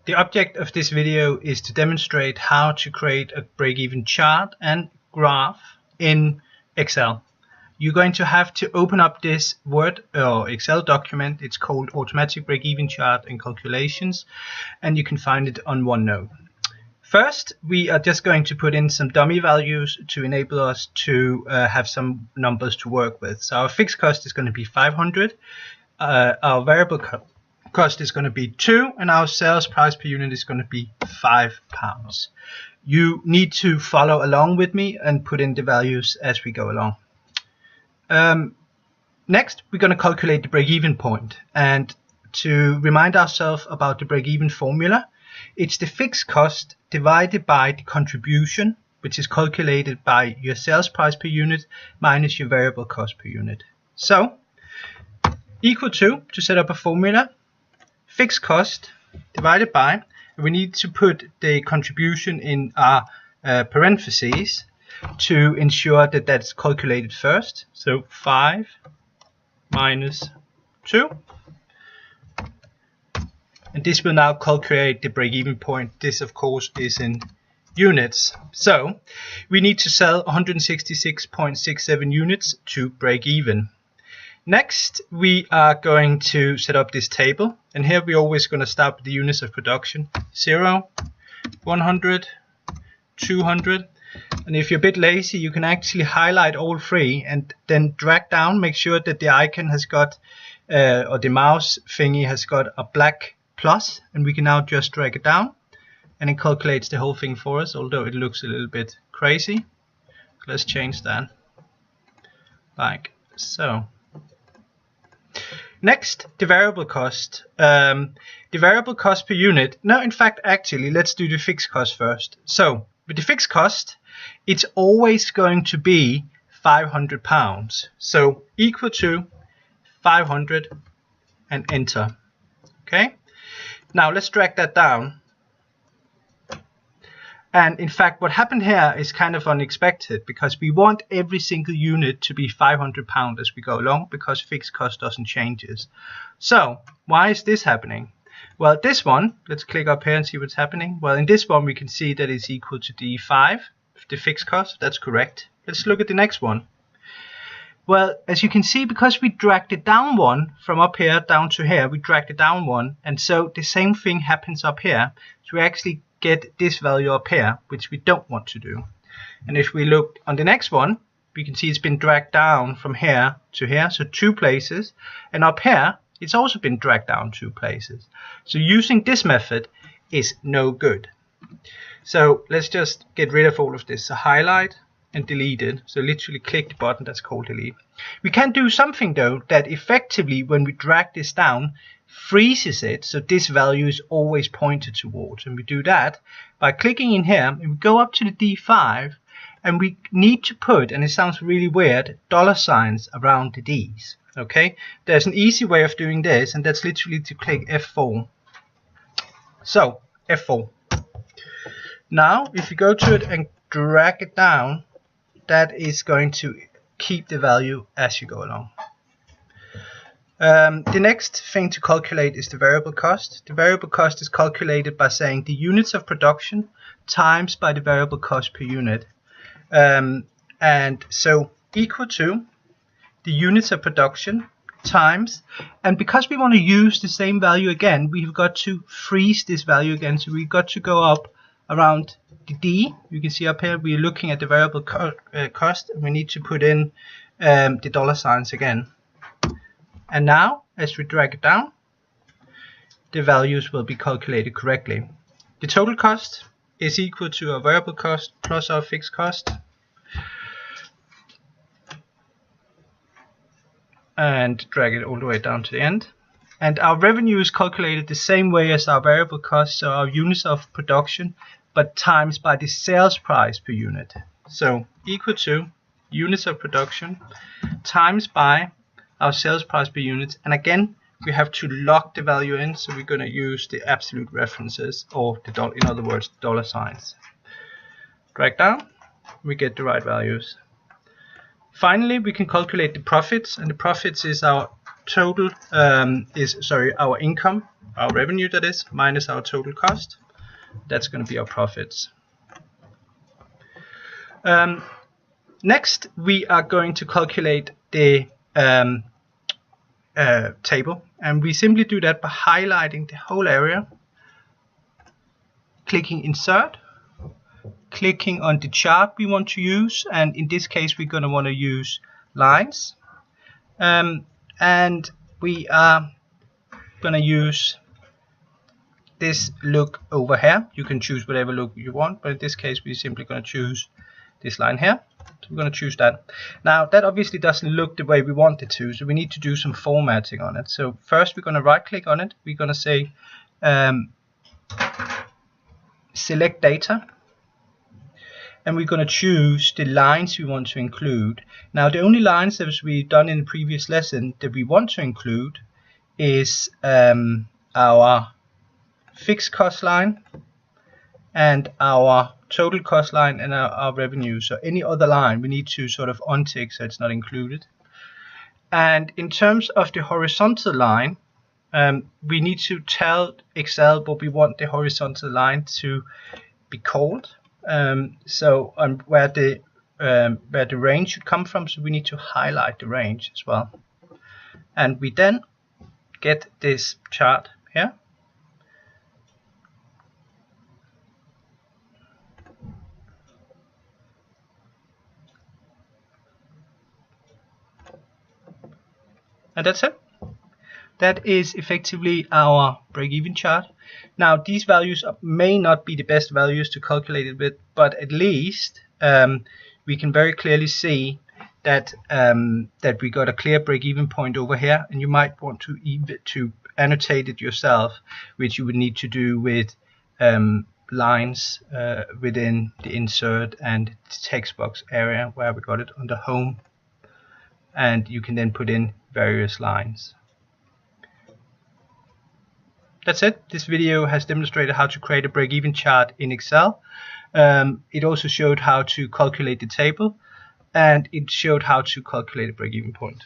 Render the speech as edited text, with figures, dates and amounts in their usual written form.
The object of this video is to demonstrate how to create a break-even chart and graph in Excel. You're going to have to open up this Word or Excel document. It's called Automatic Break-Even Chart and Calculations, and you can find it on OneNote. First, we are just going to put in some dummy values to enable us to have some numbers to work with. So our fixed cost is going to be 500. Our variable cost is going to be 2, and our sales price per unit is going to be £5. You need to follow along with me and put in the values as we go along. Next, we're going to calculate the break-even point, and to remind ourselves about the break-even formula, it's the fixed cost divided by the contribution, which is calculated by your sales price per unit minus your variable cost per unit. So, equal to set up a formula, fixed cost divided by, we need to put the contribution in our parentheses to ensure that that's calculated first. So 5 minus 2. And this will now calculate the break-even point. This, of course, is in units. So we need to sell 166.67 units to break even. Next, we are going to set up this table, and here we're always going to start with the units of production: 0, 100, 200. And if you're a bit lazy, you can actually highlight all three and then drag down. Make sure that the icon has got, or the mouse thingy has got a black plus, and we can now just drag it down, and it calculates the whole thing for us, although it looks a little bit crazy. Let's change that, like so. Next, the variable cost. The variable cost per unit. No, in fact, actually, let's do the fixed cost first. So, with the fixed cost, it's always going to be £500. So, equal to 500 and enter. Okay. Now, let's drag that down. And in fact, what happened here is kind of unexpected, because we want every single unit to be £500 as we go along, because fixed cost doesn't change. So why is this happening? Well, this one, let's click up here and see what's happening. Well, in this one, we can see that it's equal to D5, the fixed cost. That's correct. Let's look at the next one. Well, as you can see, because we dragged it down one from up here down to here, we dragged it down one, and so the same thing happens up here. So we actually get this value up here, which we don't want to do. And if we look on the next one, we can see it's been dragged down from here to here, so 2 places, and up here it's also been dragged down 2 places. So using this method is no good. So let's just get rid of all of this. So highlight and delete it. So literally click the button that's called delete. We can do something though that effectively, when we drag this down, freezes it, so this value is always pointed towards. And we do that by clicking in here, and we go up to the D5, and we need to put, and it sounds really weird, $signs around the D's. Okay, there's an easy way of doing this, and that's literally to click F4. So F4. Now if you go to it and drag it down, that is going to keep the value as you go along. The next thing to calculate is the variable cost. The variable cost is calculated by saying the units of production times by the variable cost per unit. And so equal to the units of production times, and because we want to use the same value again, we've got to freeze this value again. So we've got to go up around the D. You can see up here we're looking at the variable cost, and we need to put in the $signs again. And now, as we drag it down, the values will be calculated correctly. The total cost is equal to our variable cost plus our fixed cost. And drag it all the way down to the end. And our revenue is calculated the same way as our variable cost, so our units of production, but times by the sales price per unit. So equal to units of production times by our sales price per unit, and again we have to lock the value in, so we're going to use the absolute references, or the in other words $signs. Drag down, we get the right values. Finally, we can calculate the profits, and the profits is our total our income, our revenue that is, minus our total cost. That's going to be our profits. Next, we are going to calculate the table, and we simply do that by highlighting the whole area, clicking insert, clicking on the chart we want to use, and in this case we're going to want to use lines, and we are going to use this look over here. You can choose whatever look you want, but in this case we're simply going to choose this line here. So we're going to choose that. Now that obviously doesn't look the way we want it to, so we need to do some formatting on it. So first we're going to right click on it, we're going to say select data, and we're going to choose the lines we want to include. Now the only lines that we've done in the previous lesson that we want to include is our fixed cost line and our total cost line and our revenue. So any other line we need to sort of untick so it's not included. And in terms of the horizontal line, we need to tell Excel what we want the horizontal line to be called. Where the range should come from, so we need to highlight the range as well. And we then get this chart here. And that's it. That is effectively our break-even chart. Now these values may not be the best values to calculate it with, but at least we can very clearly see that that we got a clear break-even point over here, and you might want to annotate it yourself, which you would need to do with lines within the insert and text box area where we got it under home, and you can then put in various lines. That's it. This video has demonstrated how to create a break-even chart in Excel. It also showed how to calculate the table, and it showed how to calculate a break-even point.